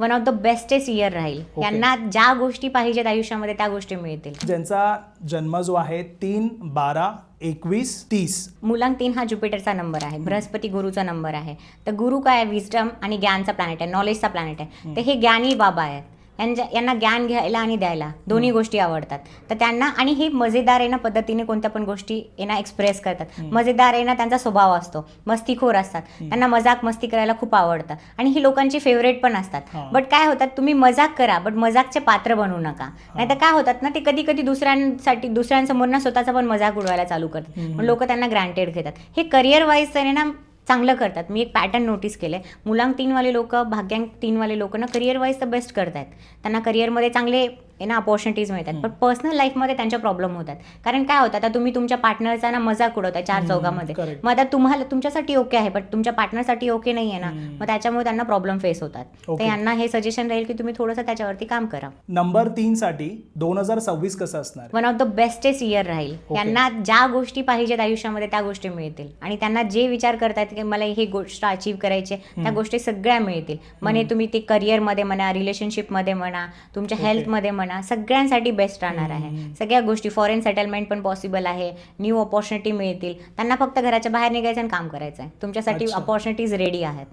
One of the bestest year राहील. यांना ज्या गोष्टी पाहिजेत आयुष्यामध्ये त्या गोष्टी मिळतील. ज्यांचा जन्म जो आहे 3/12/21/30. मुलांक 3 हा ज्युपिटरचा नंबर आहे, बृहस्पती गुरुचा नंबर आहे. तर गुरु काय आहे, विजडम आणि ज्ञानचा प्लॅनेट आहे, नॉलेजचा प्लॅनेट आहे. तर हे ज्ञानी बाबा आहेत. यांना ज्ञान घ्यायला आणि द्यायला दोन्ही गोष्टी आवडतात. तर त्यांना आणि हे मजेदार आहे ना पद्धतीने कोणत्या पण गोष्टी यांना एक्सप्रेस करतात. मजेदार आहे ना त्यांचा स्वभाव असतो, मस्तीखोर असतात, त्यांना मजाक मस्ती करायला खूप आवडतं आणि ही लोकांची फेवरेट पण असतात. बट काय होतात, तुम्ही मजाक करा बट मजाकचे पात्र बनवू नका. नाहीतर काय होतात ना, ते कधी कधी दुसऱ्यांसमोर ना स्वतःचा पण मजाक उडवायला चालू करतात. पण लोक त्यांना ग्रँटेड घेतात. हे करिअर वाईज त्याने ना चांगलं करतात. मी एक पॅटर्न नोटीस केलं आहे. मुलांक 3 वाले लोक, भाग्यांक 3 वाले लोक ना करिअर वाईज तर बेस्ट करतात. त्यांना करिअरमध्ये चांगले ना अपॉर्च्युनिटीज मिळतात. पण पर्सनल लाईफमध्ये त्यांच्या प्रॉब्लेम होतात. कारण काय होतं, आता तुम्ही तुमच्या पार्टनरचा ना मजाक उडवताय 4 चौघामध्ये. मग आता तुमच्यासाठी ओके आहे पण तुमच्या पार्टनरसाठी ओके नाही आहे ना, मग त्याच्यामुळे त्यांना प्रॉब्लेम फेस होतात. तर यांना हे सजेशन राहील की तुम्ही थोडंसं त्याच्यावरती काम करा. नंबर 3 साठी 2026 कसं असणार? One of the bestest year राहील. यांना ज्या गोष्टी पाहिजेत आयुष्यामध्ये त्या गोष्टी मिळतील आणि त्यांना जे विचार करतायत की मला ही गोष्ट अचीव्ह करायची त्या गोष्टी सगळ्या मिळतील. म्हणे तुम्ही ते करिअरमध्ये म्हणा, रिलेशनशिपमध्ये म्हणा, तुमच्या हेल्थमध्ये म्हणा, सगळ्यांसाठी बेस्ट राहणार आहे. सगळ्या गोष्टी, फॉरेन सेटलमेंट पण पॉसिबल आहे, न्यू अपॉर्च्युनिटी मिळतील. त्यांना फक्त घराच्या बाहेर निघायचं आणि काम करायचं आहे. तुमच्यासाठी अपॉर्च्युनिटीज रेडी आहेत.